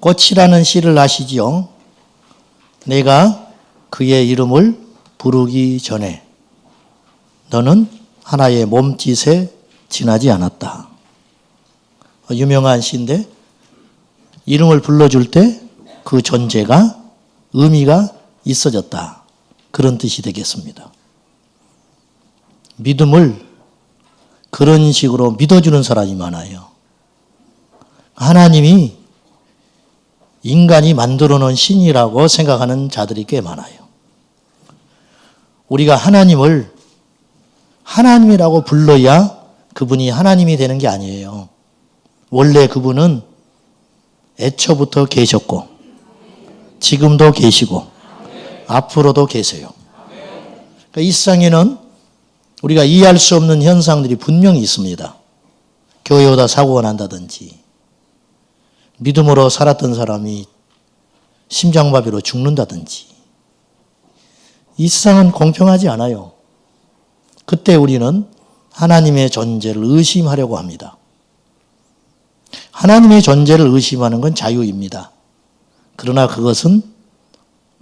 꽃이라는 시를 아시지요? 내가 그의 이름을 부르기 전에 너는 하나의 몸짓에 지나지 않았다. 유명한 시인데 이름을 불러줄 때 그 존재가 의미가 있어졌다. 그런 뜻이 되겠습니다. 믿음을 그런 식으로 믿어주는 사람이 많아요. 하나님이 인간이 만들어 놓은 신이라고 생각하는 자들이 꽤 많아요. 우리가 하나님을 하나님이라고 불러야 그분이 하나님이 되는 게 아니에요. 원래 그분은 애초부터 계셨고 지금도 계시고 앞으로도 계세요. 그러니까 이 세상에는 우리가 이해할 수 없는 현상들이 분명히 있습니다. 교회 오다 사고가 난다든지 믿음으로 살았던 사람이 심장마비로 죽는다든지 이 세상은 공평하지 않아요. 그때 우리는 하나님의 존재를 의심하려고 합니다. 하나님의 존재를 의심하는 건 자유입니다. 그러나 그것은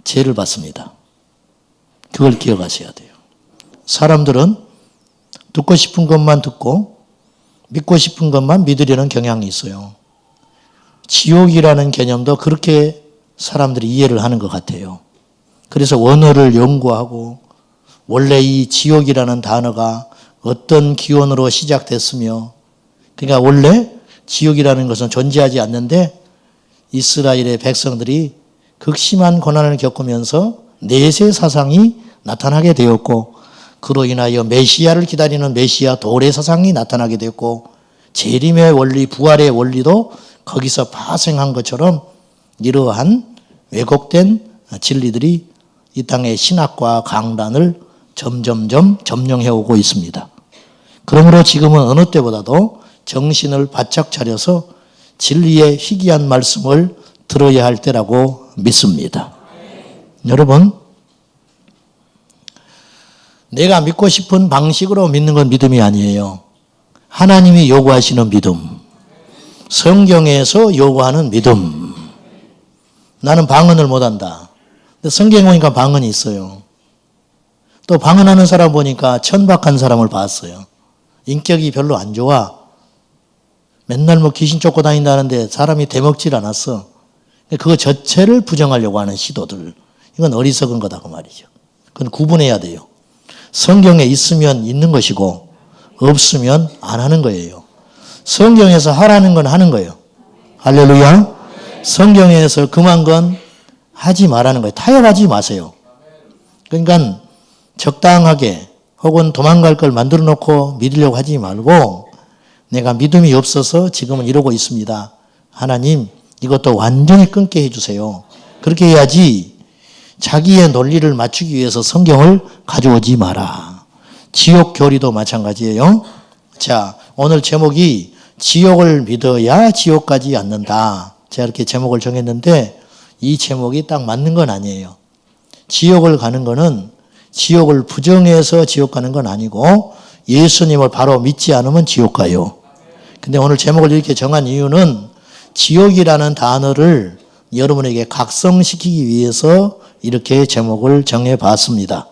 죄를 받습니다. 그걸 기억하셔야 돼요. 사람들은 듣고 싶은 것만 듣고 믿고 싶은 것만 믿으려는 경향이 있어요. 지옥이라는 개념도 그렇게 사람들이 이해를 하는 것 같아요. 그래서 원어를 연구하고 원래 이 지옥이라는 단어가 어떤 기원으로 시작됐으며 그러니까 원래 지옥이라는 것은 존재하지 않는데 이스라엘의 백성들이 극심한 고난을 겪으면서 내세 사상이 나타나게 되었고 그로 인하여 메시아를 기다리는 메시아 도래 사상이 나타나게 되었고 재림의 원리, 부활의 원리도 거기서 파생한 것처럼 이러한 왜곡된 진리들이 이 땅의 신학과 강단을 점점점 점령해오고 있습니다. 그러므로 지금은 어느 때보다도 정신을 바짝 차려서 진리의 희귀한 말씀을 들어야 할 때라고 믿습니다. 여러분, 내가 믿고 싶은 방식으로 믿는 건 믿음이 아니에요. 하나님이 요구하시는 믿음, 성경에서 요구하는 믿음. 나는 방언을 못한다. 근데 성경에 보니까 방언이 있어요. 또 방언하는 사람 보니까 천박한 사람을 봤어요. 인격이 별로 안 좋아. 맨날 뭐 귀신 쫓고 다닌다는데 사람이 대먹질 않았어. 그거 자체를 부정하려고 하는 시도들. 이건 어리석은 거다 그 말이죠. 그건 구분해야 돼요. 성경에 있으면 있는 것이고 없으면 안 하는 거예요. 성경에서 하라는 건 하는 거예요. 할렐루야. 성경에서 금한 건 하지 말라는 거예요. 타협하지 마세요. 그러니까 적당하게 혹은 도망갈 걸 만들어 놓고 믿으려고 하지 말고 내가 믿음이 없어서 지금은 이러고 있습니다. 하나님 이것도 완전히 끊게 해주세요. 그렇게 해야지 자기의 논리를 맞추기 위해서 성경을 가져오지 마라. 지옥 교리도 마찬가지예요. 자, 오늘 제목이 지옥을 믿어야 지옥 가지 않는다. 제가 이렇게 제목을 정했는데 이 제목이 딱 맞는 건 아니에요. 지옥을 가는 거는 지옥을 부정해서 지옥 가는 건 아니고 예수님을 바로 믿지 않으면 지옥 가요. 근데 오늘 제목을 이렇게 정한 이유는 지옥이라는 단어를 여러분에게 각성시키기 위해서 이렇게 제목을 정해봤습니다.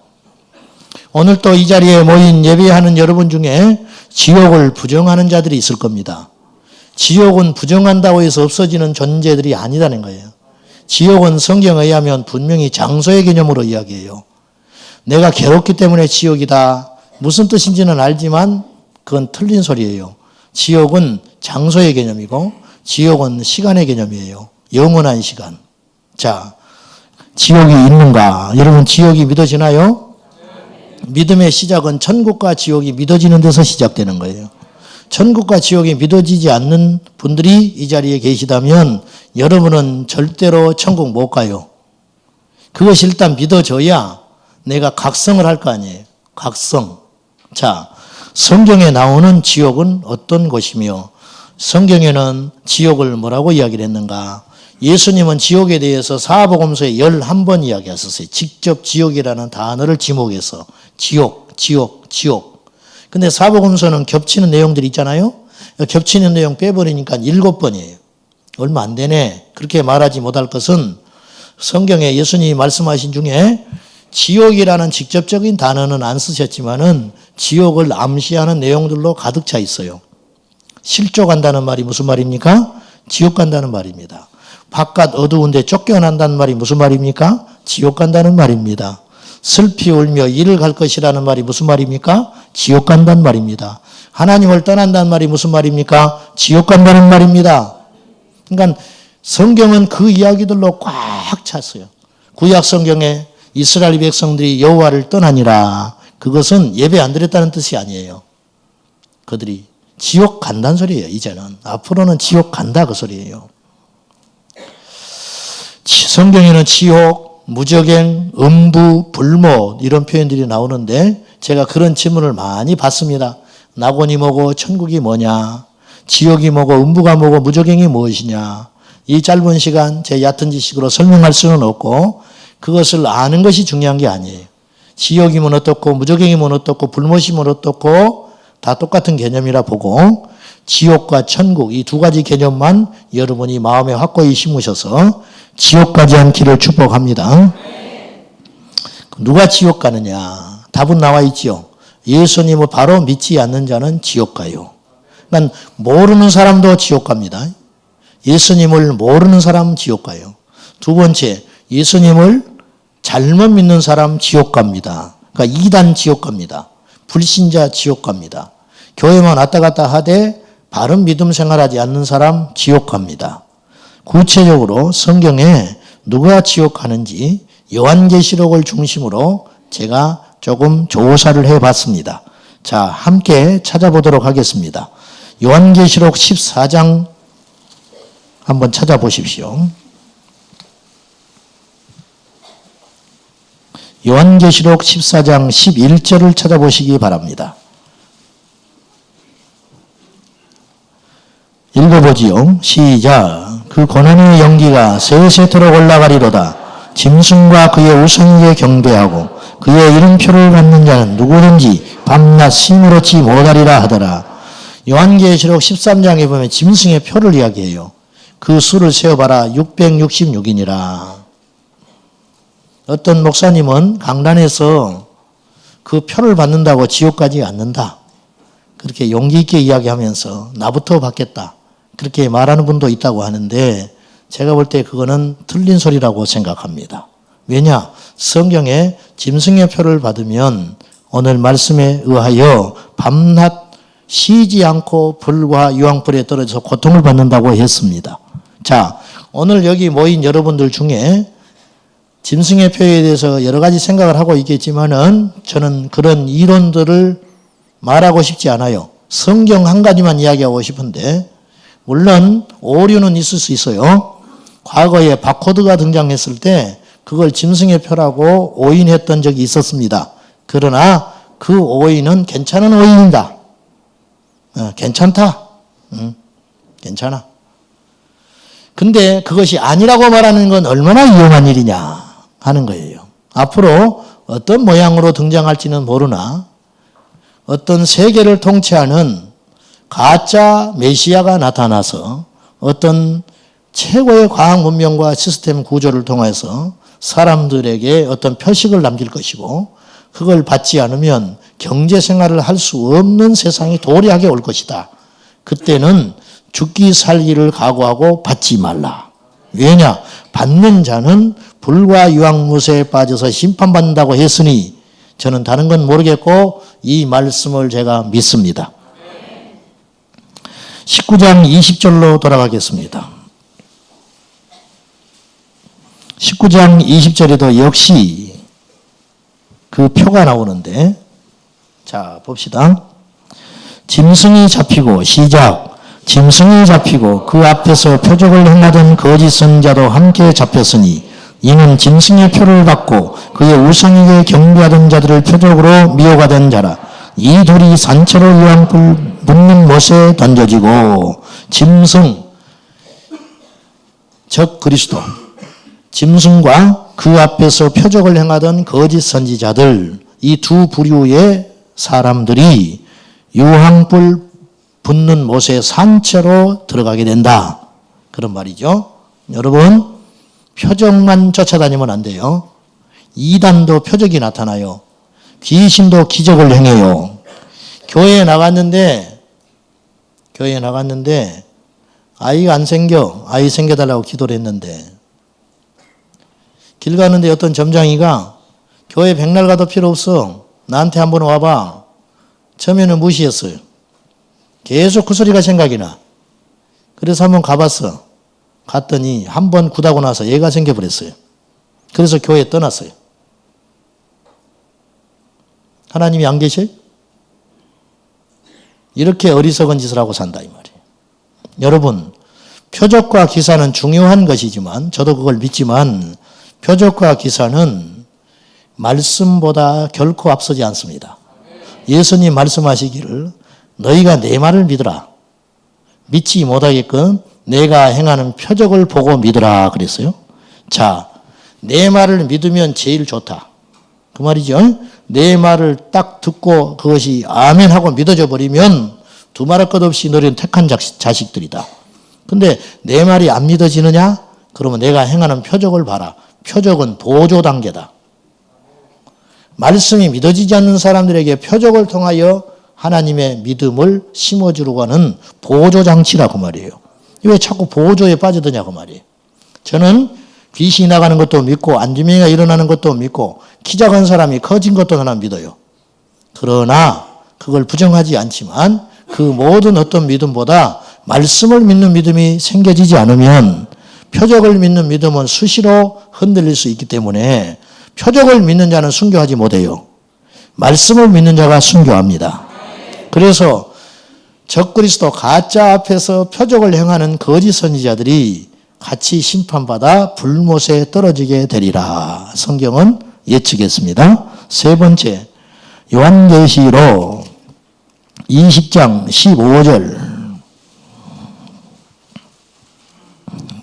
오늘 또 이 자리에 모인 예배하는 여러분 중에 지옥을 부정하는 자들이 있을 겁니다. 지옥은 부정한다고 해서 없어지는 존재들이 아니라는 거예요. 지옥은 성경에 의하면 분명히 장소의 개념으로 이야기해요. 내가 괴롭기 때문에 지옥이다. 무슨 뜻인지는 알지만 그건 틀린 소리예요. 지옥은 장소의 개념이고 지옥은 시간의 개념이에요. 영원한 시간. 자, 지옥이 있는가? 여러분 지옥이 믿어지나요? 믿음의 시작은 천국과 지옥이 믿어지는 데서 시작되는 거예요. 천국과 지옥이 믿어지지 않는 분들이 이 자리에 계시다면 여러분은 절대로 천국 못 가요. 그것이 일단 믿어져야 내가 각성을 할 거 아니에요. 각성. 자, 성경에 나오는 지옥은 어떤 곳이며 성경에는 지옥을 뭐라고 이야기를 했는가? 예수님은 지옥에 대해서 사복음서에 11번 이야기하셨어요. 직접 지옥이라는 단어를 지목해서 지옥. 근데 사복음서는 겹치는 내용들이 있잖아요. 겹치는 내용 빼버리니까 7번이에요. 얼마 안 되네. 그렇게 말하지 못할 것은 성경에 예수님이 말씀하신 중에 지옥이라는 직접적인 단어는 안 쓰셨지만은 지옥을 암시하는 내용들로 가득 차 있어요. 실족한다는 말이 무슨 말입니까? 지옥 간다는 말입니다. 바깥 어두운데 쫓겨난다는 말이 무슨 말입니까? 지옥 간다는 말입니다. 슬피 울며 이를 갈 것이라는 말이 무슨 말입니까? 지옥 간다는 말입니다. 하나님을 떠난다는 말이 무슨 말입니까? 지옥 간다는 말입니다. 그러니까 성경은 그 이야기들로 꽉 찼어요. 구약 성경에 이스라엘 백성들이 여호와를 떠나니라. 그것은 예배 안 드렸다는 뜻이 아니에요. 그들이 지옥 간다는 소리예요. 이제는. 앞으로는 지옥 간다 그 소리예요. 성경에는 지옥, 무저갱, 음부, 불못 이런 표현들이 나오는데 제가 그런 질문을 많이 받습니다. 낙원이 뭐고 천국이 뭐냐? 지옥이 뭐고 음부가 뭐고 무저갱이 무엇이냐? 이 짧은 시간 제 얕은 지식으로 설명할 수는 없고 그것을 아는 것이 중요한 게 아니에요. 지옥이면 어떻고 무저갱이면 어떻고 불못이면 어떻고 다 똑같은 개념이라 보고 지옥과 천국 이 두 가지 개념만 여러분이 마음에 확고히 심으셔서 지옥 가지 않기를 축복합니다. 누가 지옥 가느냐? 답은 나와 있지요. 예수님을 바로 믿지 않는 자는 지옥 가요. 그러니까 모르는 사람도 지옥 갑니다. 예수님을 모르는 사람 지옥 가요. 두 번째, 예수님을 잘못 믿는 사람 지옥 갑니다. 그러니까 이단 지옥 갑니다. 불신자 지옥 갑니다. 교회만 왔다 갔다 하되 바른 믿음 생활하지 않는 사람 지옥 갑니다. 구체적으로 성경에 누가 지옥 가는지 요한계시록을 중심으로 제가 조금 조사를 해봤습니다. 자, 함께 찾아보도록 하겠습니다. 요한계시록 14장 한번 찾아보십시오. 요한계시록 14장 11절을 찾아보시기 바랍니다. 읽어보지요. 시작. 그 고난의 연기가 세세토록 올라가리로다. 짐승과 그의 우상에게 경배하고 그의 이름표를 받는 자는 누구든지 밤낮 힘을 얻지 못하리라 하더라. 요한계시록 13장에 보면 짐승의 표를 이야기해요. 그 수를 세어봐라. 666이니라. 어떤 목사님은 강단에서 그 표를 받는다고 지옥 가지 않는다. 그렇게 용기 있게 이야기하면서 나부터 받겠다. 그렇게 말하는 분도 있다고 하는데 제가 볼 때 그거는 틀린 소리라고 생각합니다. 왜냐? 성경에 짐승의 표를 받으면 오늘 말씀에 의하여 밤낮 쉬지 않고 불과 유황불에 떨어져서 고통을 받는다고 했습니다. 자, 오늘 여기 모인 여러분들 중에 짐승의 표에 대해서 여러 가지 생각을 하고 있겠지만은 저는 그런 이론들을 말하고 싶지 않아요. 성경 한 가지만 이야기하고 싶은데 물론 오류는 있을 수 있어요. 과거에 바코드가 등장했을 때 그걸 짐승의 표라고 오인했던 적이 있었습니다. 그러나 그 오인은 괜찮은 오인이다. 괜찮다. 괜찮아. 근데 그것이 아니라고 말하는 건 얼마나 위험한 일이냐 하는 거예요. 앞으로 어떤 모양으로 등장할지는 모르나 어떤 세계를 통치하는 가짜 메시아가 나타나서 어떤 최고의 과학 문명과 시스템 구조를 통해서 사람들에게 어떤 표식을 남길 것이고 그걸 받지 않으면 경제 생활을 할 수 없는 세상이 도래하게 올 것이다. 그때는 죽기 살기를 각오하고 받지 말라. 왜냐? 받는 자는 불과 유황무새에 빠져서 심판받는다고 했으니 저는 다른 건 모르겠고 이 말씀을 제가 믿습니다. 19장 20절로 돌아가겠습니다. 19장 20절에도 역시 그 표가 나오는데 자 봅시다. 짐승이 잡히고 시작. 짐승이 잡히고 그 앞에서 표적을 행하던 거짓 선자도 함께 잡혔으니 이는 짐승의 표를 받고 그의 우상에게 경배하던 자들을 표적으로 미혹하던 자라. 이 둘이 산채로 유황불 붙는 못에 던져지고 짐승 즉 그리스도 짐승과 그 앞에서 표적을 행하던 거짓 선지자들 이 두 부류의 사람들이 유황불 붙는 못에 산채로 들어가게 된다. 그런 말이죠. 여러분, 표적만 쫓아다니면 안 돼요. 이단도 표적이 나타나요. 귀신도 기적을 행해요. 교회에 나갔는데 아이가 안 생겨. 아이 생겨달라고 기도를 했는데 길 가는데 어떤 점장이가 교회 백날 가도 필요 없어. 나한테 한번 와봐. 처음에는 무시했어요. 계속 그 소리가 생각이 나. 그래서 한번 가봤어. 갔더니 한 번 굿하고 나서 얘가 생겨버렸어요. 그래서 교회 떠났어요. 하나님이 안 계셔요? 이렇게 어리석은 짓을 하고 산다 이 말이에요. 여러분, 표적과 기사는 중요한 것이지만 저도 그걸 믿지만 표적과 기사는 말씀보다 결코 앞서지 않습니다. 예수님 말씀하시기를 너희가 내 말을 믿으라. 믿지 못하게끔 내가 행하는 표적을 보고 믿으라 그랬어요. 자, 내 말을 믿으면 제일 좋다. 그 말이죠. 내 말을 딱 듣고 그것이 아멘 하고 믿어져 버리면 두말할 것 없이 너희는 택한 자식들이다. 근데 내 말이 안 믿어지느냐? 그러면 내가 행하는 표적을 봐라. 표적은 보조 단계다. 말씀이 믿어지지 않는 사람들에게 표적을 통하여 하나님의 믿음을 심어주려고 하는 보조 장치라고 말이에요. 왜 자꾸 보조에 빠져드냐고 말이에요. 저는 귀신이 나가는 것도 믿고 안주명이가 일어나는 것도 믿고 키 작은 사람이 커진 것도 하나 믿어요. 그러나 그걸 부정하지 않지만 그 모든 어떤 믿음보다 말씀을 믿는 믿음이 생겨지지 않으면 표적을 믿는 믿음은 수시로 흔들릴 수 있기 때문에 표적을 믿는 자는 순교하지 못해요. 말씀을 믿는 자가 순교합니다. 그래서 적그리스도 가짜 앞에서 표적을 행하는 거짓 선지자들이 같이 심판받아 불못에 떨어지게 되리라. 성경은 예측했습니다. 세 번째, 요한계시록 20장 15절.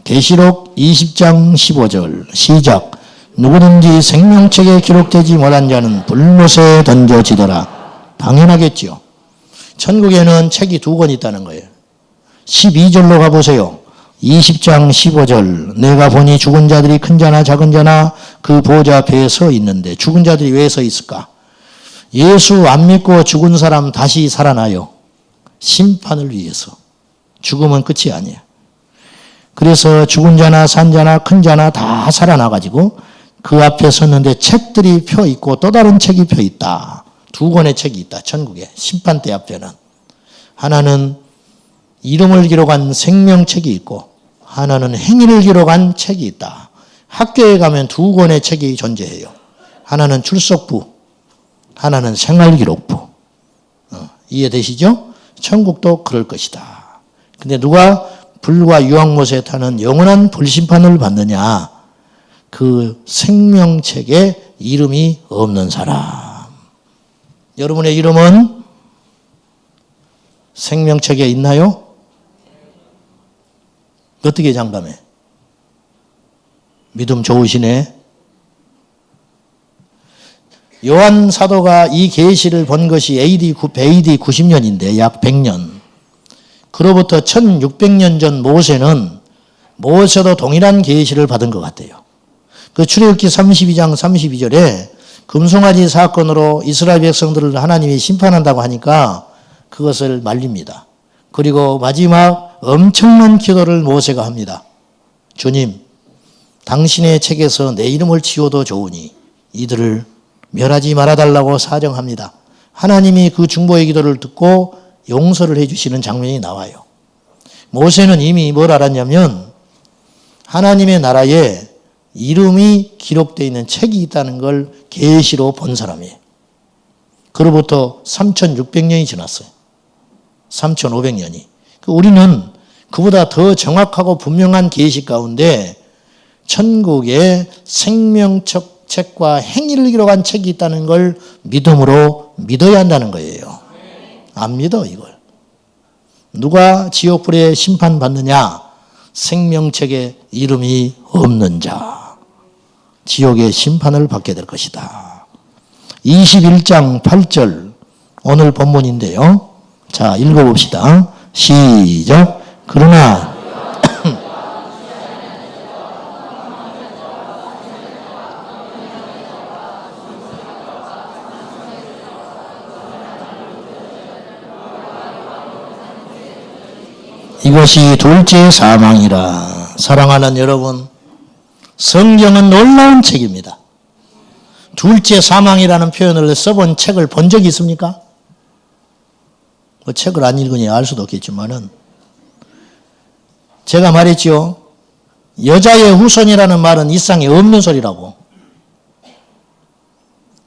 계시록 20장 15절 시작. 누구든지 생명책에 기록되지 못한 자는 불못에 던져지더라. 당연하겠죠. 천국에는 책이 2권 있다는 거예요. 12절로 가보세요. 20장 15절. 내가 보니 죽은 자들이 큰 자나 작은 자나 그 보좌 앞에 서 있는데 죽은 자들이 왜 서 있을까? 예수 안 믿고 죽은 사람 다시 살아나요. 심판을 위해서. 죽음은 끝이 아니에요. 그래서 죽은 자나 산 자나 큰 자나 다 살아나가지고 그 앞에 섰는데 책들이 펴 있고 또 다른 책이 펴 있다. 2권의 책이 있다. 천국에. 심판대 앞에는. 하나는 이름을 기록한 생명책이 있고 하나는 행위를 기록한 책이 있다. 학교에 가면 2권의 책이 존재해요. 하나는 출석부, 하나는 생활기록부. 이해되시죠? 천국도 그럴 것이다. 근데 누가 불과 유황못에 타는 영원한 불심판을 받느냐? 그 생명책에 이름이 없는 사람. 여러분의 이름은 생명책에 있나요? 어떻게 장담해? 믿음 좋으시네. 요한 사도가 이 계시를 본 것이 AD 90년인데 약 100년. 그로부터 1600년 전 모세도 동일한 계시를 받은 것 같아요. 그 출애굽기 32장 32절에 금송아지 사건으로 이스라엘 백성들을 하나님이 심판한다고 하니까 그것을 말립니다. 그리고 마지막 엄청난 기도를 모세가 합니다. 주님, 당신의 책에서 내 이름을 지워도 좋으니 이들을 멸하지 말아달라고 사정합니다. 하나님이 그 중보의 기도를 듣고 용서를 해주시는 장면이 나와요. 모세는 이미 뭘 알았냐면 하나님의 나라에 이름이 기록되어 있는 책이 있다는 걸 계시로 본 사람이에요. 그로부터 3600년이 지났어요. 3500년이. 우리는 그보다 더 정확하고 분명한 계시 가운데 천국에 생명책과 행위를 기록한 책이 있다는 걸 믿음으로 믿어야 한다는 거예요. 안 믿어 이걸. 누가 지옥불에 심판받느냐? 생명책에 이름이 없는 자. 지옥의 심판을 받게 될 것이다. 21장 8절 오늘 본문인데요. 자, 읽어봅시다. 시작. 그러나 이것이 둘째 사망이라. 사랑하는 여러분, 성경은 놀라운 책입니다. 둘째 사망이라는 표현을 써본 책을 본 적이 있습니까? 뭐 책을 안 읽으니 알 수도 없겠지만은, 제가 말했지요. 여자의 후손이라는 말은 이상에 없는 소리라고.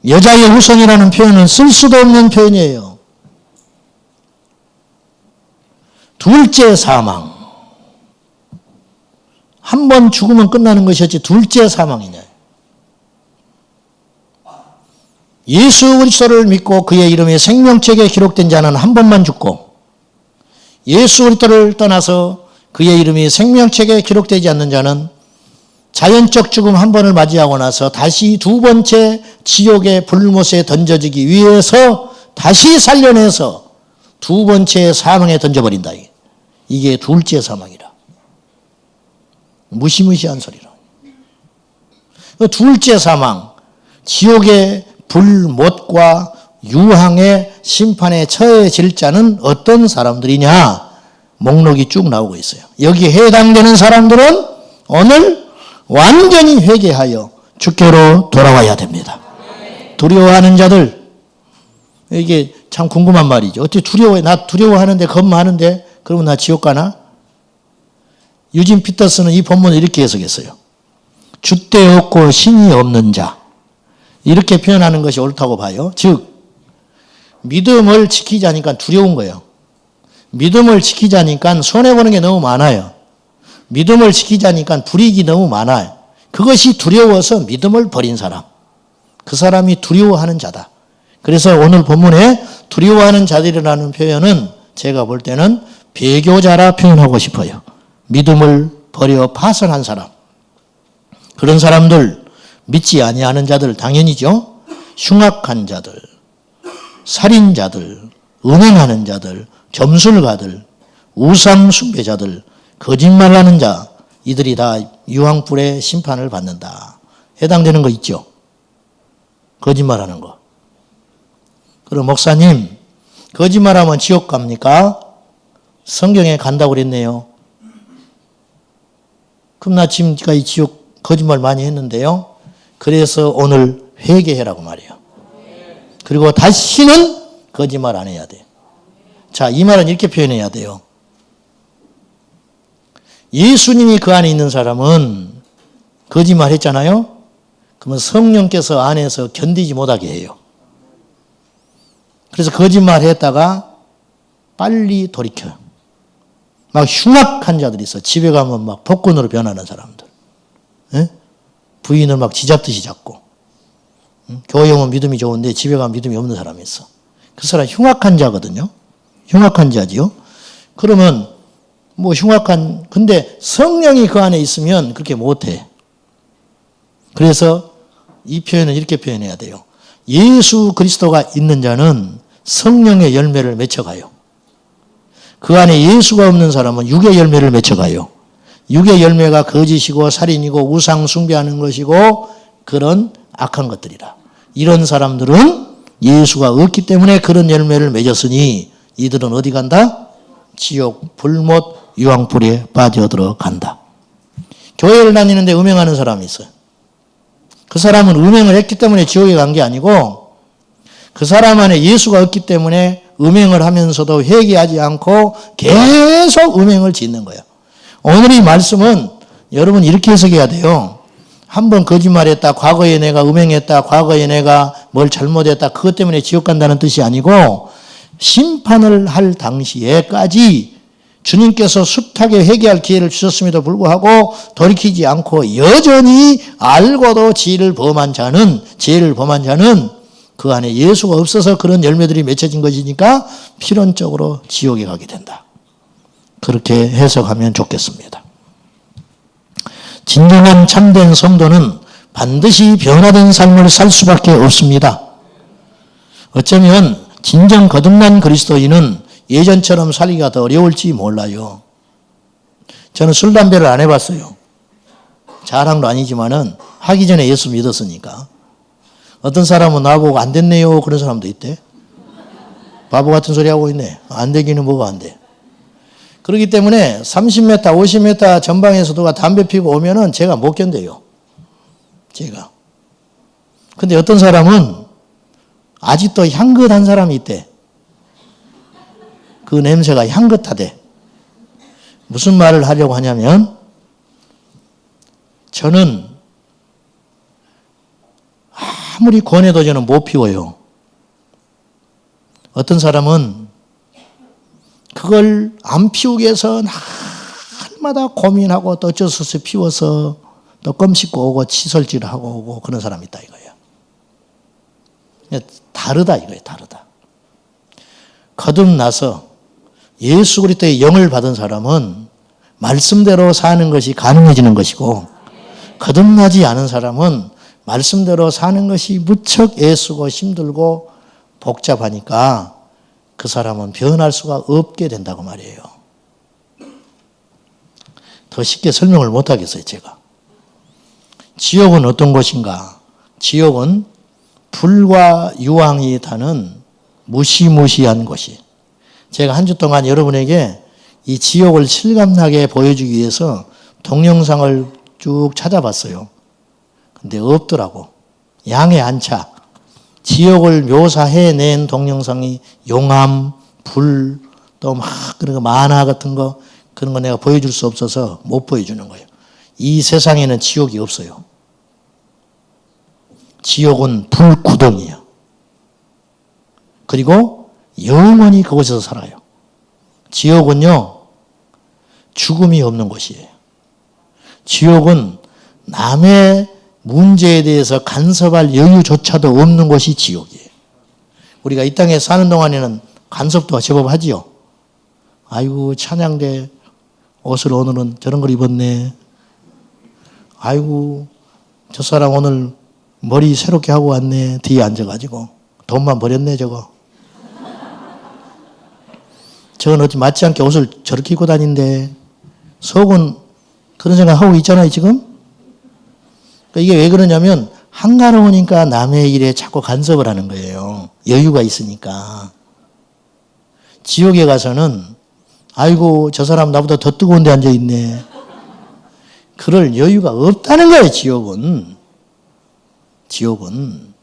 여자의 후손이라는 표현은 쓸 수도 없는 표현이에요. 둘째 사망. 한 번 죽으면 끝나는 것이었지 둘째 사망이냐. 예수 그리스도를 믿고 그의 이름이 생명책에 기록된 자는 한 번만 죽고, 예수 그리스도를 떠나서 그의 이름이 생명책에 기록되지 않는 자는 자연적 죽음 한 번을 맞이하고 나서 다시 두 번째 지옥의 불못에 던져지기 위해서 다시 살려내서 두 번째 사망에 던져버린다. 이게 둘째 사망이라. 무시무시한 소리라. 둘째 사망, 지옥의 불못과 유황의 심판에 처해질 자는 어떤 사람들이냐? 목록이 쭉 나오고 있어요. 여기에 해당되는 사람들은 오늘 완전히 회개하여 주께로 돌아와야 됩니다. 두려워하는 자들, 이게 참 궁금한 말이죠. 어떻게 두려워해? 나 두려워하는데, 겁하는데, 그러면 나 지옥 가나? 유진 피터스는 이 본문을 이렇게 해석했어요. 줏대 없고 신이 없는 자. 이렇게 표현하는 것이 옳다고 봐요. 즉, 믿음을 지키자니까 두려운 거예요. 믿음을 지키자니까 손해보는 게 너무 많아요. 믿음을 지키자니까 불이익이 너무 많아요. 그것이 두려워서 믿음을 버린 사람. 그 사람이 두려워하는 자다. 그래서 오늘 본문에 두려워하는 자들이라는 표현은 제가 볼 때는 배교자라 표현하고 싶어요. 믿음을 버려 파선한 사람. 그런 사람들, 믿지 아니하는 자들 당연히죠. 흉악한 자들, 살인자들, 음행하는 자들, 점술가들, 우상 숭배자들, 거짓말하는 자, 이들이 다 유황불의 심판을 받는다. 해당되는 거 있죠? 거짓말하는 거. 그럼 목사님, 거짓말하면 지옥 갑니까? 성경에 간다고 그랬네요. 그럼 나 지금까지 지옥 거짓말 많이 했는데요. 그래서 오늘 회개해라고 말이에요. 그리고 다시는 거짓말 안 해야 돼요. 자, 이 말은 이렇게 표현해야 돼요. 예수님이 그 안에 있는 사람은 거짓말 했잖아요. 그러면 성령께서 안에서 견디지 못하게 해요. 그래서 거짓말 했다가 빨리 돌이켜요. 막 흉악한 자들이 있어. 집에 가면 막 복근으로 변하는 사람들. 예? 부인을 막 쥐잡듯이 잡고. 교회 오면 믿음이 좋은데 집에 가면 믿음이 없는 사람이 있어. 그 사람 흉악한 자거든요. 흉악한 자지요. 그러면 뭐 근데 성령이 그 안에 있으면 그렇게 못해. 그래서 이 표현은 이렇게 표현해야 돼요. 예수 그리스도가 있는 자는 성령의 열매를 맺혀가요. 그 안에 예수가 없는 사람은 육의 열매를 맺혀가요. 육의 열매가 거짓이고 살인이고 우상 숭배하는 것이고 그런 악한 것들이라. 이런 사람들은 예수가 없기 때문에 그런 열매를 맺었으니 이들은 어디 간다? 지옥, 불못, 유황불에 빠져들어간다. 교회를 다니는데 음행하는 사람이 있어요. 그 사람은 음행을 했기 때문에 지옥에 간 게 아니고 그 사람 안에 예수가 없기 때문에 음행을 하면서도 회개하지 않고 계속 음행을 짓는 거예요. 오늘 이 말씀은 여러분 이렇게 해석해야 돼요. 한번 거짓말했다, 과거에 내가 음행했다, 과거에 내가 뭘 잘못했다, 그것 때문에 지옥 간다는 뜻이 아니고 심판을 할 당시에까지 주님께서 숱하게 회개할 기회를 주셨음에도 불구하고 돌이키지 않고 여전히 알고도 죄를 범한 자는 그 안에 예수가 없어서 그런 열매들이 맺혀진 것이니까 필연적으로 지옥에 가게 된다. 그렇게 해석하면 좋겠습니다. 진정한 참된 성도는 반드시 변화된 삶을 살 수밖에 없습니다. 어쩌면 진정 거듭난 그리스도인은 예전처럼 살기가 더 어려울지 몰라요. 저는 술, 담배를 안 해봤어요. 자랑도 아니지만은 하기 전에 예수 믿었으니까. 어떤 사람은 나보고 안 됐네요. 그런 사람도 있대. 바보 같은 소리 하고 있네. 안 되기는 뭐가 안 돼. 그렇기 때문에 30m, 50m 전방에서 누가 담배 피고 오면은 제가 못 견뎌요. 제가. 근데 어떤 사람은 아직도 향긋한 사람이 있대. 그 냄새가 향긋하대. 무슨 말을 하려고 하냐면, 저는 아무리 권해도 저는 못 피워요. 어떤 사람은 그걸 안 피우기 위해서 날마다 고민하고 또 어쩔 수 없이 피워서 또 껌 씹고 오고 치솔질을 하고 오고 그런 사람이 있다 이거예요. 다르다 이거예요. 다르다. 거듭나서 예수 그리스도의 영을 받은 사람은 말씀대로 사는 것이 가능해지는 것이고, 거듭나지 않은 사람은 말씀대로 사는 것이 무척 애쓰고 힘들고 복잡하니까 그 사람은 변할 수가 없게 된다고 말이에요. 더 쉽게 설명을 못 하겠어요, 제가. 지옥은 어떤 곳인가? 지옥은 불과 유황이 타는 무시무시한 곳이. 제가 한 주 동안 여러분에게 이 지옥을 실감나게 보여주기 위해서 동영상을 쭉 찾아봤어요. 근데 없더라고. 양에 안 차. 지옥을 묘사해낸 동영상이 용암, 불, 또 막 그런 거 만화 같은 거 그런 거 내가 보여줄 수 없어서 못 보여주는 거예요. 이 세상에는 지옥이 없어요. 지옥은 불구덩이에요. 그리고 영원히 그곳에서 살아요. 지옥은요, 죽음이 없는 곳이에요. 지옥은 남의 문제에 대해서 간섭할 여유조차도 없는 곳이 지옥이에요. 우리가 이 땅에 사는 동안에는 간섭도 제법 하지요. 아이고, 찬양대 옷을 오늘은 저런 걸 입었네. 아이고, 저 사람 오늘 머리 새롭게 하고 왔네. 뒤에 앉아가지고. 돈만 버렸네, 저거. 저건 어찌 맞지 않게 옷을 저렇게 입고 다닌대. 속은 그런 생각하고 있잖아요, 지금? 이게 왜 그러냐면 한가로우니까 남의 일에 자꾸 간섭을 하는 거예요. 여유가 있으니까. 지옥에 가서는 아이고 저 사람 나보다 더 뜨거운 데 앉아있네. 그럴 여유가 없다는 거예요. 지옥은. 지옥은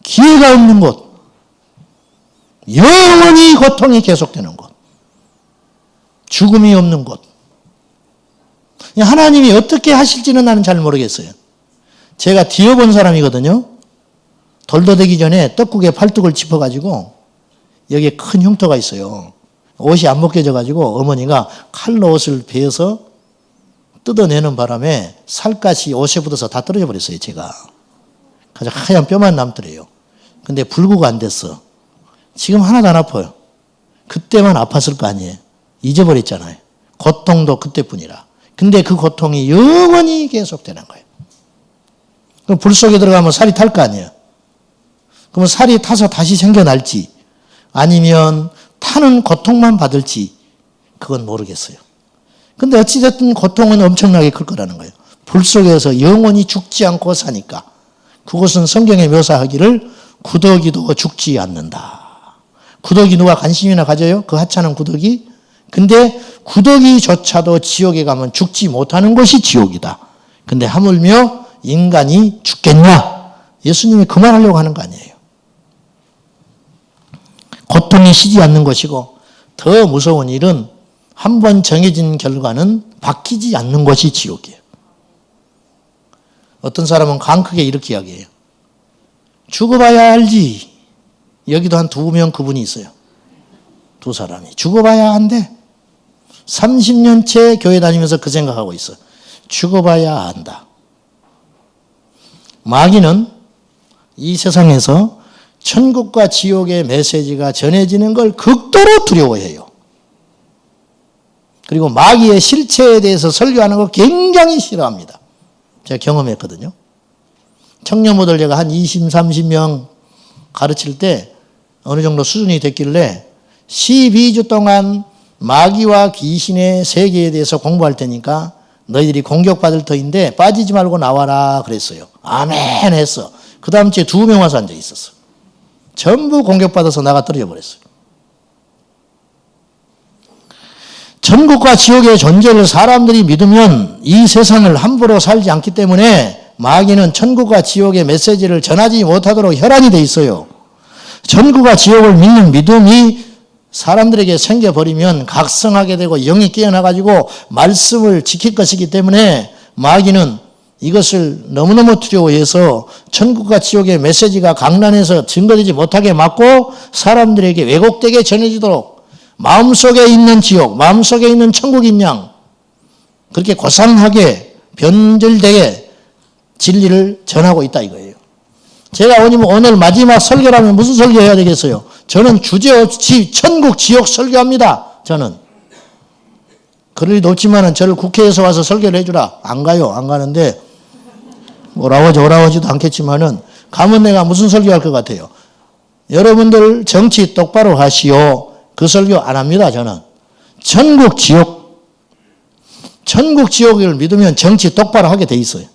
기회가 없는 곳. 영원히 고통이 계속되는 곳. 죽음이 없는 곳. 하나님이 어떻게 하실지는 나는 잘 모르겠어요. 제가 뒤어본 사람이거든요. 돌도 되기 전에 떡국에 팔뚝을 짚어가지고 여기에 큰 흉터가 있어요. 옷이 안 벗겨져가지고 어머니가 칼로 옷을 베어서 뜯어내는 바람에 살갗이 옷에 묻어서 다 떨어져 버렸어요, 제가. 그래서 하얀 뼈만 남더래요. 근데 불구가 안 됐어. 지금 하나도 안 아파요. 그때만 아팠을 거 아니에요. 잊어버렸잖아요. 고통도 그때뿐이라. 근데 그 고통이 영원히 계속되는 거예요. 그럼 불 속에 들어가면 살이 탈 거 아니에요. 그러면 살이 타서 다시 생겨날지 아니면 타는 고통만 받을지 그건 모르겠어요. 근데 어찌됐든 고통은 엄청나게 클 거라는 거예요. 불 속에서 영원히 죽지 않고 사니까. 그것은 성경에 묘사하기를 구더기도 죽지 않는다. 구더기 누가 관심이나 가져요? 그 하찮은 구더기? 근데 구더기조차도 지옥에 가면 죽지 못하는 것이 지옥이다. 근데 하물며 인간이 죽겠냐? 예수님이 그 말 하려고 하는 거 아니에요. 고통이 쉬지 않는 것이고 더 무서운 일은 한 번 정해진 결과는 바뀌지 않는 것이 지옥이에요. 어떤 사람은 강크게 이렇게 이야기해요. 죽어봐야 알지. 여기도 한 2명 그분이 있어요. 2사람이. 죽어봐야 한대. 30년째 교회 다니면서 그 생각하고 있어. 죽어봐야 안다. 마귀는 이 세상에서 천국과 지옥의 메시지가 전해지는 걸 극도로 두려워해요. 그리고 마귀의 실체에 대해서 설교하는 걸 굉장히 싫어합니다. 제가 경험했거든요. 청년모들 제가 한 20, 30명 가르칠 때 어느 정도 수준이 됐길래 12주 동안 마귀와 귀신의 세계에 대해서 공부할 테니까 너희들이 공격받을 터인데 빠지지 말고 나와라 그랬어요. 아멘 했어. 그 다음 주에 2명 와서 앉아 있었어. 전부 공격받아서 나가 떨어져 버렸어요. 천국과 지옥의 존재를 사람들이 믿으면 이 세상을 함부로 살지 않기 때문에 마귀는 천국과 지옥의 메시지를 전하지 못하도록 혈안이 돼 있어요. 천국과 지옥을 믿는 믿음이 사람들에게 생겨버리면 각성하게 되고 영이 깨어나가지고 말씀을 지킬 것이기 때문에 마귀는 이것을 너무너무 두려워해서 천국과 지옥의 메시지가 강란해서 증거되지 못하게 막고 사람들에게 왜곡되게 전해지도록 마음속에 있는 지옥, 마음속에 있는 천국인 양 그렇게 고상하게 변절되게 진리를 전하고 있다 이거예요. 제가 오늘 마지막 설교라면 무슨 설교해야 되겠어요? 저는 주제없이 천국 지옥 설교합니다. 저는. 그럴 리도 없지만은 저를 국회에서 와서 설교를 해주라. 안 가요. 안 가는데 오라오지도 않겠지만은 가면 내가 무슨 설교할 것 같아요? 여러분들 정치 똑바로 하시오. 그 설교 안 합니다. 저는. 천국 지옥을 믿으면 정치 똑바로 하게 돼 있어요.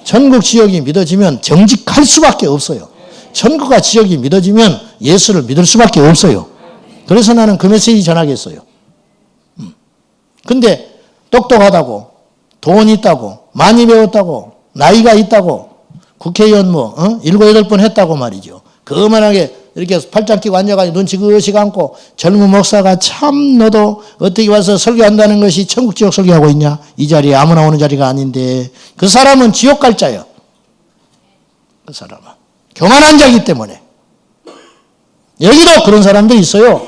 천국 지옥이 믿어지면 정직할 수밖에 없어요. 천국과 지옥이 믿어지면 예수를 믿을 수밖에 없어요. 그래서 나는 그 메시지 전하겠어요. 근데 똑똑하다고, 돈 있다고, 많이 배웠다고, 나이가 있다고, 국회의원 7, 8번 했다고 말이죠. 그만하게 이렇게 팔짱 끼고 앉아가지고 눈 지그시 감고 젊은 목사가 참 너도 어떻게 와서 설교한다는 것이 천국 지옥 설교하고 있냐? 이 자리에 아무나 오는 자리가 아닌데 그 사람은 지옥 갈 자예요. 그 사람은. 교만한 자이기 때문에. 여기도 그런 사람들이 있어요.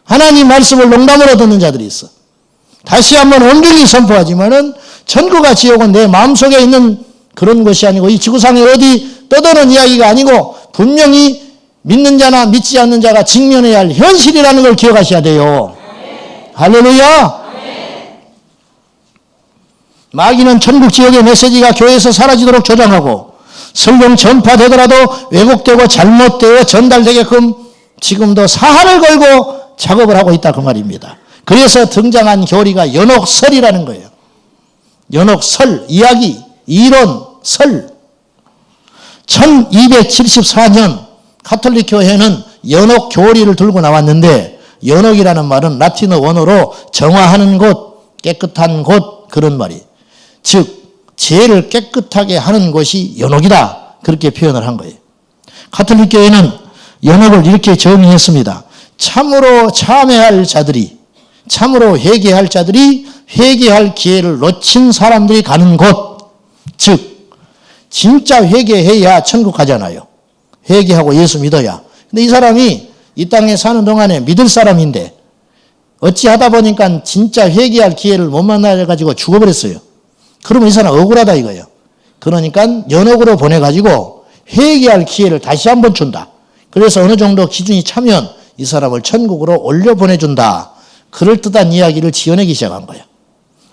하나님 말씀을 농담으로 듣는 자들이 있어. 다시 한번 온전히 선포하지만은 천국과 지옥은 내 마음속에 있는 그런 것이 아니고 이 지구상에 어디 떠도는 이야기가 아니고 분명히 믿는 자나 믿지 않는 자가 직면해야 할 현실이라는 걸 기억하셔야 돼요. 네. 할렐루야. 네. 마귀는 천국 지옥의 메시지가 교회에서 사라지도록 조장하고 성경 전파되더라도 왜곡되고 잘못되어 전달되게끔 지금도 사활을 걸고 작업을 하고 있다 그 말입니다. 그래서 등장한 교리가 연옥설이라는 거예요. 연옥설, 이야기, 이론, 설. 1274년 가톨릭 교회는 연옥 교리를 들고 나왔는데 연옥이라는 말은 라틴어 원어로 정화하는 곳, 깨끗한 곳 그런 말이. 즉 죄를 깨끗하게 하는 것이 연옥이다. 그렇게 표현을 한 거예요. 가톨릭 교회는 연옥을 이렇게 정의했습니다. 참으로 참회할 자들이, 참으로 회개할 자들이 회개할 기회를 놓친 사람들이 가는 곳. 즉 진짜 회개해야 천국 가잖아요. 회개하고 예수 믿어야. 근데 이 사람이 이 땅에 사는 동안에 믿을 사람인데 어찌하다 보니까 진짜 회개할 기회를 못 만나가지고 죽어버렸어요. 그러면 이 사람 억울하다 이거예요. 그러니까 연옥으로 보내가지고 회개할 기회를 다시 한번 준다. 그래서 어느 정도 기준이 차면 이 사람을 천국으로 올려보내준다. 그럴듯한 이야기를 지어내기 시작한 거예요.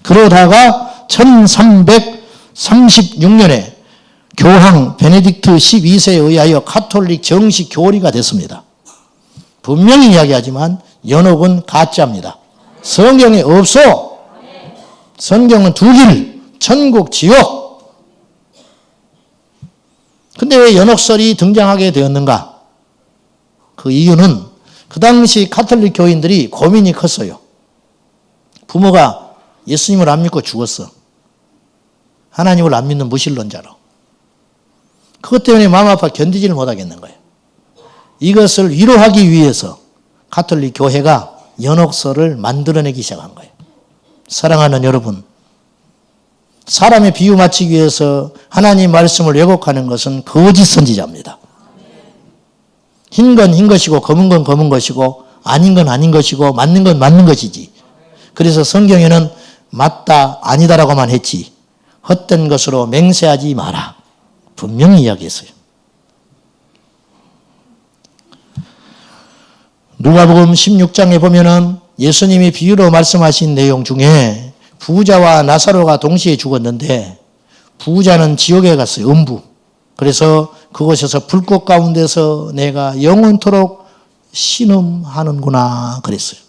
그러다가 1336년에 교황 베네딕트 12세에 의하여 가톨릭 정식 교리가 됐습니다. 분명히 이야기하지만 연옥은 가짜입니다. 성경에 없어. 성경은 두 길, 천국, 지옥. 근데 왜 연옥설이 등장하게 되었는가? 그 이유는 그 당시 가톨릭 교인들이 고민이 컸어요. 부모가 예수님을 안 믿고 죽었어. 하나님을 안 믿는 무신론자로. 그것 때문에 마음 아파 견디지를 못하겠는 거예요. 이것을 위로하기 위해서 가톨릭 교회가 연옥설을 만들어내기 시작한 거예요. 사랑하는 여러분, 사람의 비유 맞추기 위해서 하나님 말씀을 왜곡하는 것은 거짓 선지자입니다. 흰 건 흰 것이고 검은 건 검은 것이고 아닌 건 아닌 것이고 맞는 건 맞는 것이지. 그래서 성경에는 맞다 아니다라고만 했지 헛된 것으로 맹세하지 마라. 분명히 이야기했어요. 누가복음 16장에 보면은 예수님이 비유로 말씀하신 내용 중에 부자와 나사로가 동시에 죽었는데 부자는 지옥에 갔어요. 음부. 그래서 그곳에서 불꽃 가운데서 내가 영원토록 신음하는구나 그랬어요.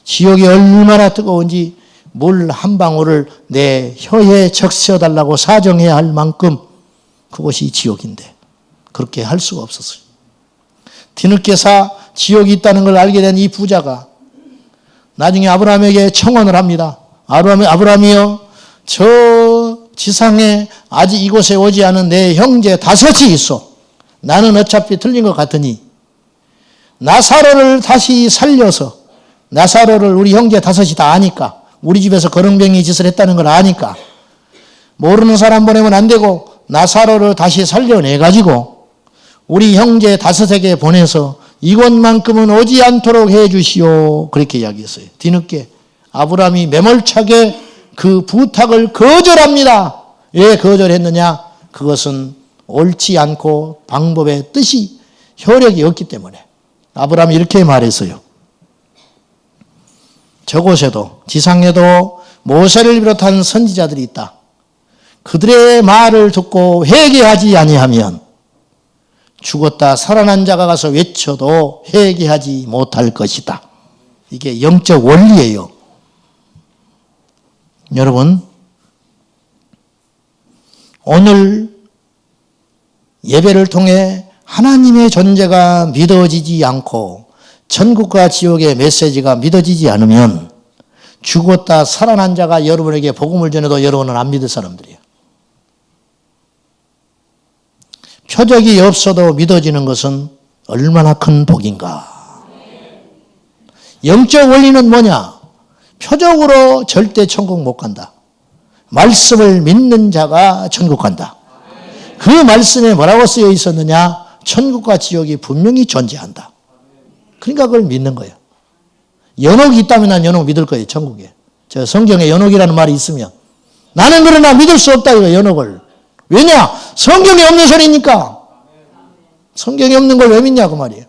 지옥이 얼마나 뜨거운지 물 한 방울을 내 혀에 적셔달라고 사정해야 할 만큼 그것이 지옥인데 그렇게 할 수가 없었어요. 뒤늦게 지옥이 있다는 걸 알게 된 이 부자가 나중에 아브라함에게 청혼을 합니다. 아브라함이여, 저 지상에 아직 이곳에 오지 않은 내 형제 5이 있어. 나는 어차피 틀린 것 같으니 나사로를 다시 살려서, 나사로를 우리 형제 5이 다 아니까, 우리 집에서 거렁뱅이 짓을 했다는 걸 아니까 모르는 사람 보내면 안 되고 나사로를 다시 살려내가지고 우리 형제 5에게 보내서 이곳만큼은 오지 않도록 해 주시오. 그렇게 이야기했어요. 뒤늦게 아브라함이 매몰차게 그 부탁을 거절합니다. 왜 거절했느냐? 그것은 옳지 않고 방법의 뜻이 효력이 없기 때문에. 아브라함이 이렇게 말했어요. 저곳에도 지상에도 모세를 비롯한 선지자들이 있다. 그들의 말을 듣고 회개하지 아니하면 죽었다 살아난 자가 가서 외쳐도 회개하지 못할 것이다. 이게 영적 원리예요. 여러분, 오늘 예배를 통해 하나님의 존재가 믿어지지 않고 천국과 지옥의 메시지가 믿어지지 않으면 죽었다 살아난 자가 여러분에게 복음을 전해도 여러분은 안 믿을 사람들이에요. 표적이 없어도 믿어지는 것은 얼마나 큰 복인가. 영적 원리는 뭐냐? 표적으로 절대 천국 못 간다. 말씀을 믿는 자가 천국 간다. 그 말씀에 뭐라고 쓰여 있었느냐? 천국과 지옥이 분명히 존재한다. 그러니까 그걸 믿는 거예요. 연옥이 있다면 난 연옥 믿을 거예요. 천국에. 저 성경에 연옥이라는 말이 있으면 나는 그러나 믿을 수 없다 이거 연옥을. 왜냐? 성경에 없는 소리니까. 성경에 없는 걸 왜 믿냐 그 말이에요.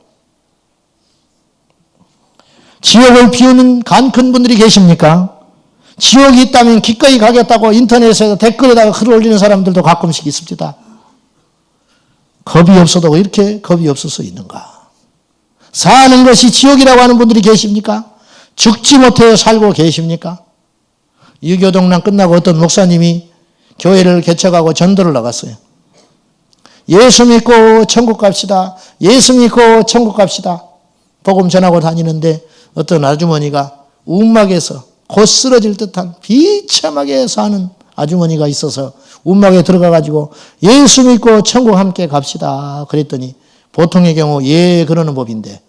지옥을 비우는 간 큰 분들이 계십니까? 지옥이 있다면 기꺼이 가겠다고 인터넷에서 댓글에다가 글을 올리는 사람들도 가끔씩 있습니다. 겁이 없어도 왜 이렇게 겁이 없을 수 있는가? 사는 것이 지옥이라고 하는 분들이 계십니까? 죽지 못해 살고 계십니까? 유교동란 끝나고 어떤 목사님이 교회를 개척하고 전도를 나갔어요. 예수 믿고 천국 갑시다. 예수 믿고 천국 갑시다. 복음 전하고 다니는데 어떤 아주머니가 움막에서 곧 쓰러질 듯한 비참하게 사는 아주머니가 있어서 움막에 들어가가지고 예수 믿고 천국 함께 갑시다. 그랬더니 보통의 경우 예 그러는 법인데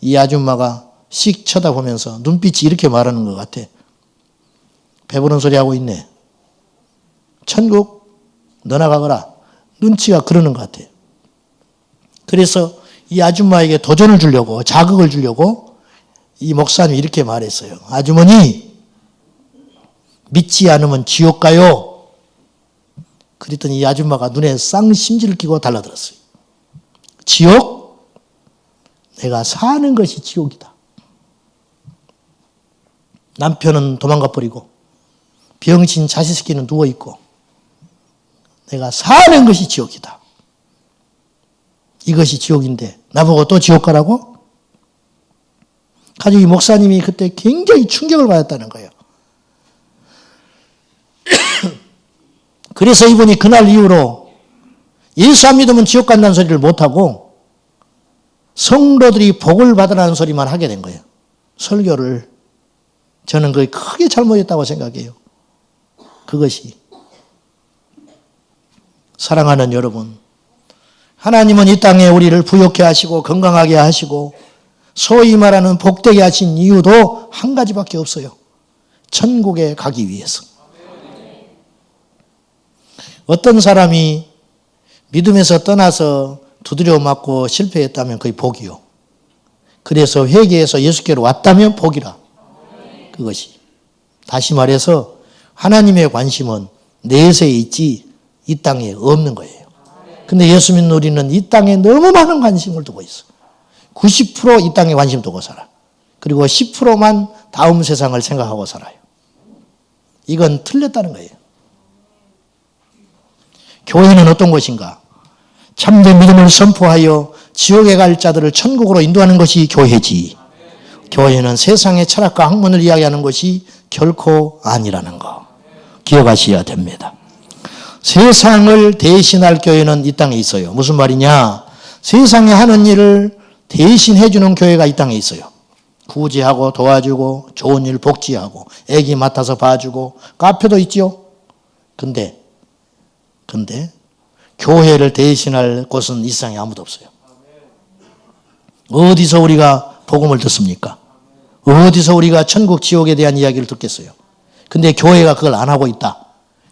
이 아줌마가 씩 쳐다보면서 눈빛이 이렇게 말하는 것 같아. 배부른 소리 하고 있네. 천국 너나 가거라. 눈치가 그러는 것 같아요. 그래서 이 아줌마에게 도전을 주려고 자극을 주려고 이 목사님이 이렇게 말했어요. 아주머니 믿지 않으면 지옥 가요. 그랬더니 이 아줌마가 눈에 쌍심지를 끼고 달라들었어요. 지옥? 내가 사는 것이 지옥이다. 남편은 도망가 버리고 병신 자식 새끼는 누워있고 내가 사는 것이 지옥이다. 이것이 지옥인데 나보고 또 지옥 가라고? 가지고 이 목사님이 그때 굉장히 충격을 받았다는 거예요. 그래서 이분이 그날 이후로 예수 안 믿으면 지옥 간다는 소리를 못하고 성도들이 복을 받으라는 소리만 하게 된 거예요. 설교를. 저는 그게 크게 잘못했다고 생각해요. 그것이. 사랑하는 여러분, 하나님은 이 땅에 우리를 부욕해 하시고 건강하게 하시고 소위 말하는 복되게 하신 이유도 한 가지밖에 없어요. 천국에 가기 위해서. 어떤 사람이 믿음에서 떠나서 두드려 맞고 실패했다면 그게 복이요. 그래서 회개해서 예수께로 왔다면 복이라. 그것이. 다시 말해서 하나님의 관심은 내세에 있지 이 땅에 없는 거예요. 근데 예수 믿는 우리는 이 땅에 너무 많은 관심을 두고 있어. 90% 이 땅에 관심 두고 살아. 그리고 10%만 다음 세상을 생각하고 살아요. 이건 틀렸다는 거예요. 교회는 어떤 것인가? 참된 믿음을 선포하여 지옥에 갈 자들을 천국으로 인도하는 것이 교회지. 교회는 세상의 철학과 학문을 이야기하는 것이 결코 아니라는 거. 기억하셔야 됩니다. 세상을 대신할 교회는 이 땅에 있어요. 무슨 말이냐? 세상에 하는 일을 대신해 주는 교회가 이 땅에 있어요. 구제하고 도와주고 좋은 일 복지하고 애기 맡아서 봐주고 카페도 있죠. 근데 교회를 대신할 곳은 이 세상에 아무도 없어요. 어디서 우리가 복음을 듣습니까? 어디서 우리가 천국 지옥에 대한 이야기를 듣겠어요? 근데 교회가 그걸 안 하고 있다.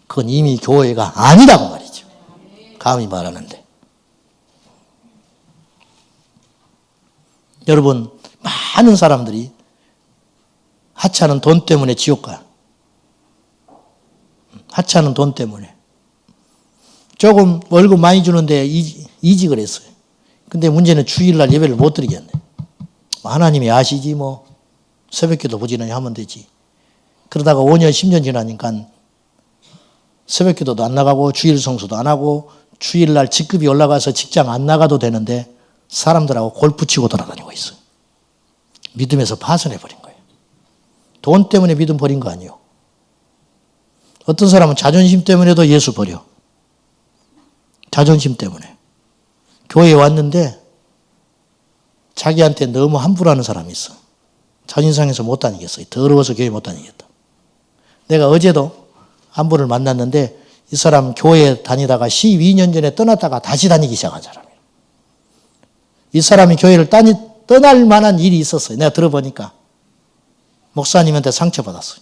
그건 이미 교회가 아니라고 말이죠. 감히 말하는데. 여러분, 많은 사람들이 하찮은 돈 때문에 지옥 가요. 하찮은 돈 때문에. 조금 월급 많이 주는데 이직을 했어요. 근데 문제는 주일날 예배를 못 드리겠네. 하나님이 아시지 뭐. 새벽기도 부지런히 하면 되지. 그러다가 5년 10년 지나니까 새벽기도도 안 나가고 주일 성수도 안 하고 주일날 직급이 올라가서 직장 안 나가도 되는데 사람들하고 골프 치고 돌아다니고 있어요. 믿음에서 파산해버린 거예요. 돈 때문에 믿음 버린 거 아니에요. 어떤 사람은 자존심 때문에도 예수 버려. 자존심 때문에. 교회에 왔는데 자기한테 너무 함부로 하는 사람이 있어. 자존심상해서 못 다니겠어요. 더러워서 교회 못 다니겠다. 내가 어제도 한 분을 만났는데 이 사람 교회 다니다가 12년 전에 떠났다가 다시 다니기 시작한 사람이에요. 이 사람이 교회를 떠날 만한 일이 있었어요. 내가 들어보니까 목사님한테 상처받았어요.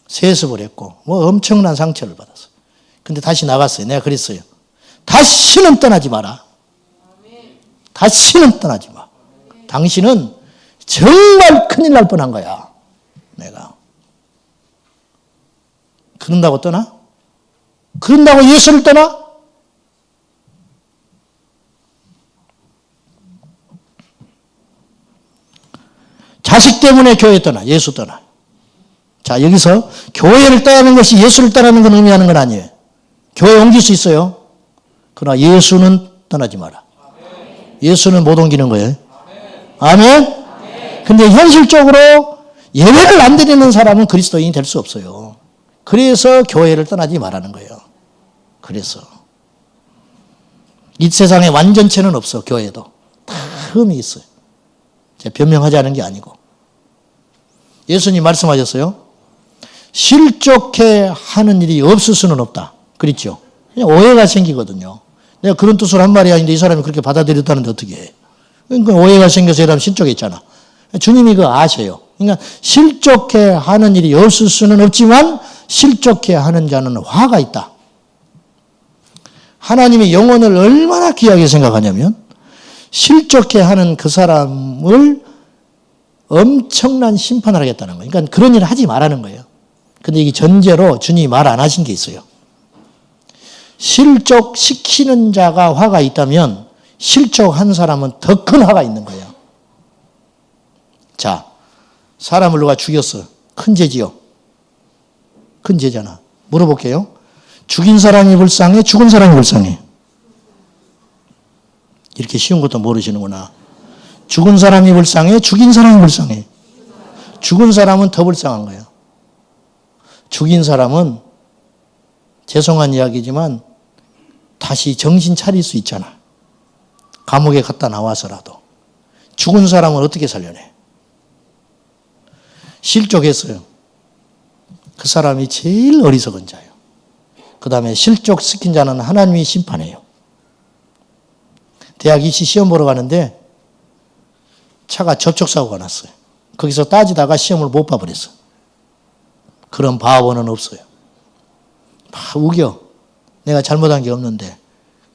세습을 했고 뭐 엄청난 상처를 받았어요. 근데 다시 나갔어요. 내가 그랬어요. 다시는 떠나지 마라. 다시는 떠나지 마. 당신은 정말 큰일 날 뻔한 거야. 내가. 그런다고 떠나? 그런다고 예수를 떠나? 자식 때문에 교회 떠나. 예수 떠나. 자, 여기서 교회를 떠나는 것이 예수를 떠나는 건 의미하는 건 아니에요. 교회 옮길 수 있어요. 그러나 예수는 떠나지 마라. 예수는 못 옮기는 거예요. 아멘? 근데 현실적으로 예배를 안 드리는 사람은 그리스도인이 될 수 없어요. 그래서 교회를 떠나지 말라는 거예요. 그래서 이 세상에 완전체는 없어. 교회도 다 흠이 있어요. 제가 변명하지 않은 게 아니고 예수님 말씀하셨어요. 실족해 하는 일이 없을 수는 없다. 그렇죠? 그냥 오해가 생기거든요. 내가 그런 뜻으로 한 말이 아닌데 이 사람이 그렇게 받아들였다는데 어떻게 해. 그러니까 오해가 생겨서 이 사람 실족했잖아. 주님이 그거 아셔요. 그러니까 실족해 하는 일이 없을 수는 없지만 실족해 하는 자는 화가 있다. 하나님이 영혼을 얼마나 귀하게 생각하냐면 실족해 하는 그 사람을 엄청난 심판을 하겠다는 거예요. 그러니까 그런 일을 하지 말라는 거예요. 근데 이게 전제로 주님이 말 안 하신 게 있어요. 실족시키는 자가 화가 있다면 실족한 사람은 더 큰 화가 있는 거예요. 자, 사람을 누가 죽였어. 큰 죄지요. 큰 죄잖아. 물어볼게요. 죽인 사람이 불쌍해? 죽은 사람이 불쌍해? 이렇게 쉬운 것도 모르시는구나. 죽은 사람이 불쌍해? 죽인 사람이 불쌍해? 죽은 사람은 더 불쌍한 거예요. 죽인 사람은 죄송한 이야기지만 다시 정신 차릴 수 있잖아. 감옥에 갔다 나와서라도. 죽은 사람은 어떻게 살려내? 실족했어요. 그 사람이 제일 어리석은 자예요. 그 다음에 실족시킨 자는 하나님이 심판해요. 대학 입시 시험 보러 가는데 차가 접촉사고가 났어요. 거기서 따지다가 시험을 못 봐버렸어. 그런 바보는 없어요. 우겨. 내가 잘못한 게 없는데.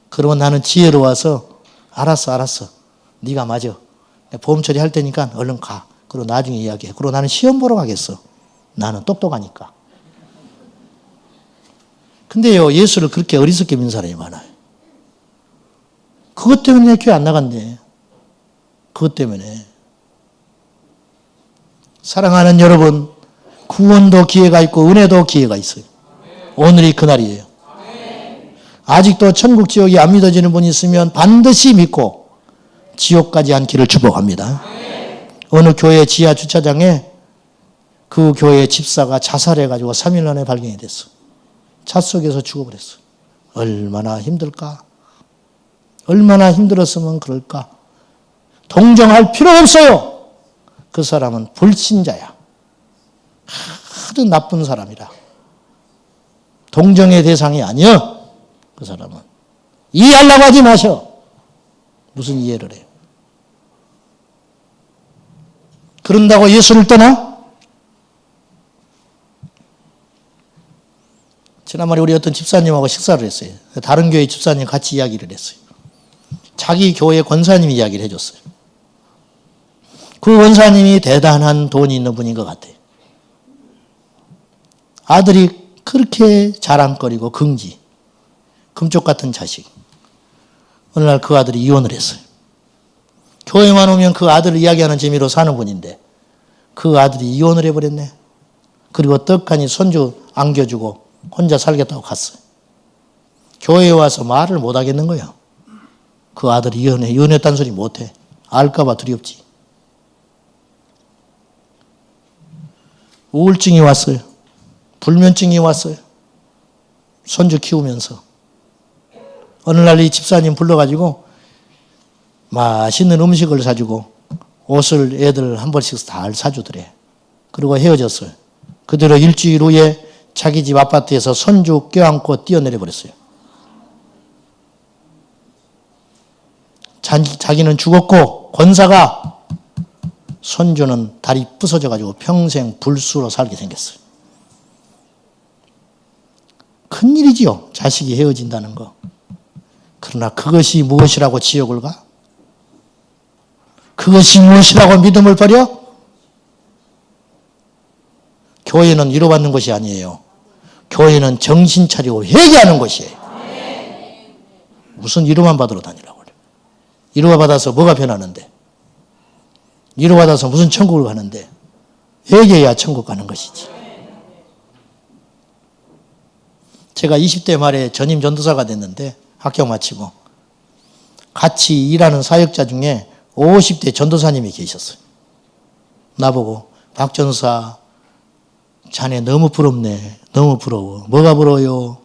그러면 나는 지혜로워서 알았어. 네가 맞아. 보험 처리할 테니까 얼른 가. 그리고 나중에 이야기해. 그리고 나는 시험 보러 가겠어. 나는 똑똑하니까. 근데요, 예수를 그렇게 어리석게 믿는 사람이 많아요. 그것 때문에 내 교회 안 나간대. 그것 때문에. 사랑하는 여러분, 구원도 기회가 있고 은혜도 기회가 있어요. 오늘이 그날이에요. 아직도 천국 지옥이 안 믿어지는 분이 있으면 반드시 믿고 지옥 가지 않기를 축복합니다. 어느 교회 지하 주차장에 그 교회 집사가 자살해가지고 3일 안에 발견이 됐어. 차 속에서 죽어버렸어. 얼마나 힘들까? 얼마나 힘들었으면 그럴까? 동정할 필요 없어요. 그 사람은 불신자야. 아주 나쁜 사람이라. 동정의 대상이 아니여. 그 사람은. 이해하려고 하지 마셔. 무슨 이해를 해요? 그런다고 예수를 떠나? 지난번에 우리 어떤 집사님하고 식사를 했어요. 다른 교회 집사님 같이 이야기를 했어요. 자기 교회 권사님이 이야기를 해줬어요. 그 권사님이 대단한 돈이 있는 분인 것 같아요. 아들이 그렇게 자랑거리고 긍지, 금쪽 같은 자식. 어느 날 그 아들이 이혼을 했어요. 교회만 오면 그 아들을 이야기하는 재미로 사는 분인데 그 아들이 이혼을 해버렸네. 그리고 떡하니 손주 안겨주고 혼자 살겠다고 갔어요. 교회에 와서 말을 못 하겠는 거예요. 그 아들이 이혼했다는 소리 못해. 알까봐 두렵지. 우울증이 왔어요. 불면증이 왔어요. 손주 키우면서. 어느 날 이 집사님 불러가지고 맛있는 음식을 사주고 옷을 애들 한 벌씩 다 사주더래. 그리고 헤어졌어요. 그대로 일주일 후에 자기 집 아파트에서 손주 껴안고 뛰어내려 버렸어요. 자기는 죽었고 권사가 손주는 다리 부서져가지고 평생 불수로 살게 생겼어요. 큰일이지요. 자식이 헤어진다는 거. 그러나 그것이 무엇이라고 지옥을 가? 그것이 무엇이라고 믿음을 버려? 교회는 위로받는 것이 아니에요. 교회는 정신 차리고 회개하는 것이에요. 무슨 위로만 받으러 다니라고 그래. 위로가 받아서 뭐가 변하는데? 위로받아서 무슨 천국을 가는데? 회개해야 천국 가는 것이지. 제가 20대 말에 전임 전도사가 됐는데 학교 마치고 같이 일하는 사역자 중에 50대 전도사님이 계셨어요. 나보고 박 전도사 자네 너무 부럽네. 너무 부러워. 뭐가 부러워요?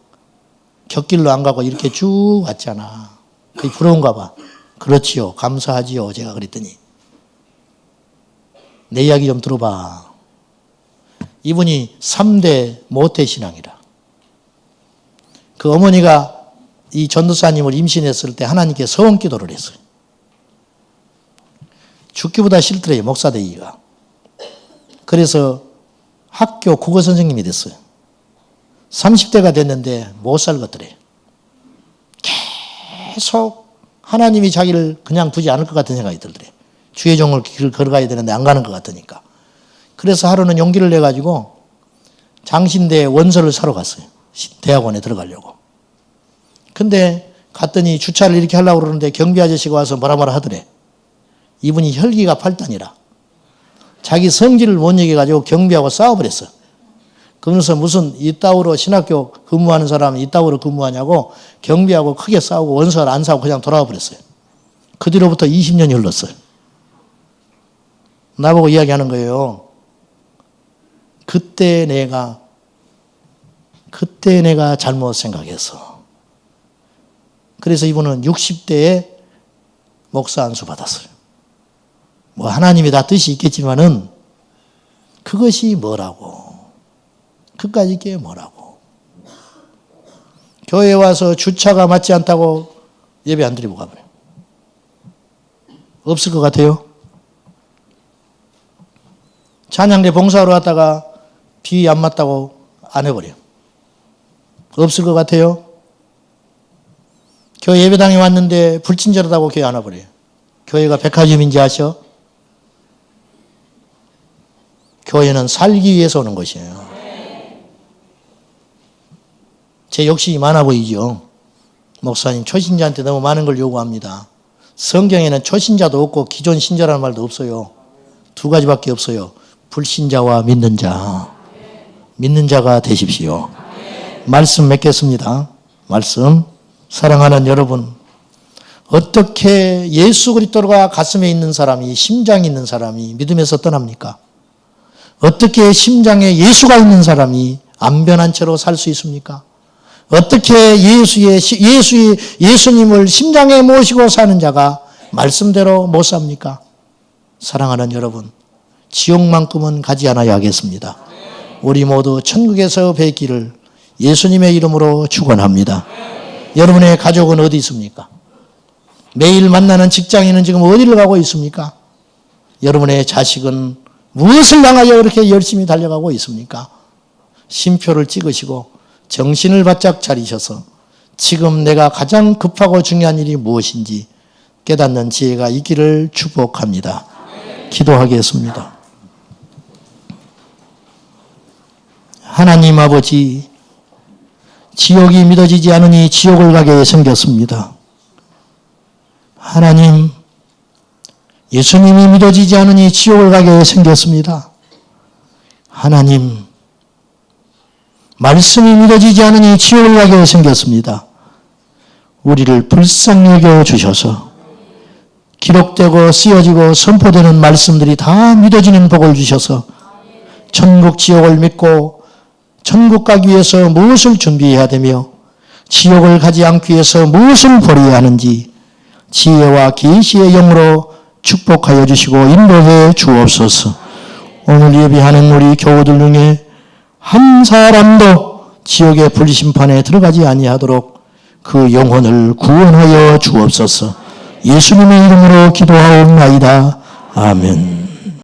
곁길로 안 가고 이렇게 쭉 왔잖아. 그게 부러운가 봐. 그렇지요. 감사하지요. 제가 그랬더니 내 이야기 좀 들어봐. 이분이 3대 모태 신앙이라. 그 어머니가 이 전도사님을 임신했을 때 하나님께 서원 기도를 했어요. 죽기보다 싫더래요. 목사 되기가. 그래서 학교 국어 선생님이 됐어요. 30대가 됐는데 못 살겠더래요. 계속 하나님이 자기를 그냥 두지 않을 것 같은 생각이 들더래요. 주의 종을 길을 걸어가야 되는데 안 가는 것 같으니까. 그래서 하루는 용기를 내가지고 장신대 원서를 사러 갔어요. 대학원에 들어가려고. 근데 갔더니 주차를 이렇게 하려고 그러는데 경비 아저씨가 와서 뭐라 하더래. 이분이 혈기가 8단이라. 자기 성질을 못 이겨가지고 경비하고 싸워버렸어. 그러면서 무슨 이따구로 신학교 근무하는 사람이 이따구로 근무하냐고 경비하고 크게 싸우고 원서를 안 사고 그냥 돌아와 버렸어요. 그 뒤로부터 20년이 흘렀어요. 나보고 이야기하는 거예요. 그때 내가 잘못 생각했어. 그래서 이분은 60대에 목사 안수 받았어요. 뭐 하나님이 다 뜻이 있겠지만은 그것이 뭐라고. 그까짓 게 뭐라고. 교회에 와서 주차가 맞지 않다고 예배 안 드리고 가버려요. 없을 것 같아요? 찬양대 봉사하러 왔다가 비 안 맞다고 안 해버려요. 없을 것 같아요? 교회 예배당에 왔는데 불친절하다고 교회 안 와버려요. 교회가 백화점인지 아셔? 교회는 살기 위해서 오는 것이에요. 제 욕심이 많아 보이죠? 목사님, 초신자한테 너무 많은 걸 요구합니다. 성경에는 초신자도 없고 기존 신자라는 말도 없어요. 두 가지밖에 없어요. 불신자와 믿는 자. 믿는 자가 되십시오. 말씀 맺겠습니다. 말씀. 사랑하는 여러분, 어떻게 예수 그리스도가 가슴에 있는 사람이, 심장이 있는 사람이 믿음에서 떠납니까? 어떻게 심장에 예수가 있는 사람이 안 변한 채로 살 수 있습니까? 어떻게 예수님을 심장에 모시고 사는 자가 말씀대로 못 삽니까? 사랑하는 여러분, 지옥만큼은 가지 않아야 하겠습니다. 우리 모두 천국에서 뵙기를 예수님의 이름으로 축원합니다. 여러분의 가족은 어디 있습니까? 매일 만나는 직장인은 지금 어디를 가고 있습니까? 여러분의 자식은 무엇을 향하여 그렇게 열심히 달려가고 있습니까? 쉼표를 찍으시고 정신을 바짝 차리셔서 지금 내가 가장 급하고 중요한 일이 무엇인지 깨닫는 지혜가 있기를 축복합니다. 기도하겠습니다. 하나님 아버지, 지옥이 믿어지지 않으니 지옥을 가게 생겼습니다. 하나님, 예수님이 믿어지지 않으니 지옥을 가게 생겼습니다. 하나님, 말씀이 믿어지지 않으니 지옥을 가게 생겼습니다. 우리를 불쌍히 여겨 주셔서 기록되고 쓰여지고 선포되는 말씀들이 다 믿어지는 복을 주셔서 천국 지옥을 믿고 천국 가기 위해서 무엇을 준비해야 되며 지옥을 가지 않기 위해서 무엇을 버려야 하는지 지혜와 계시의 영으로 축복하여 주시고 인도해 주옵소서. 오늘 예배하는 우리 교우들 중에 한 사람도 지옥의 불심판에 들어가지 아니하도록 그 영혼을 구원하여 주옵소서. 예수님의 이름으로 기도하옵나이다. 아멘.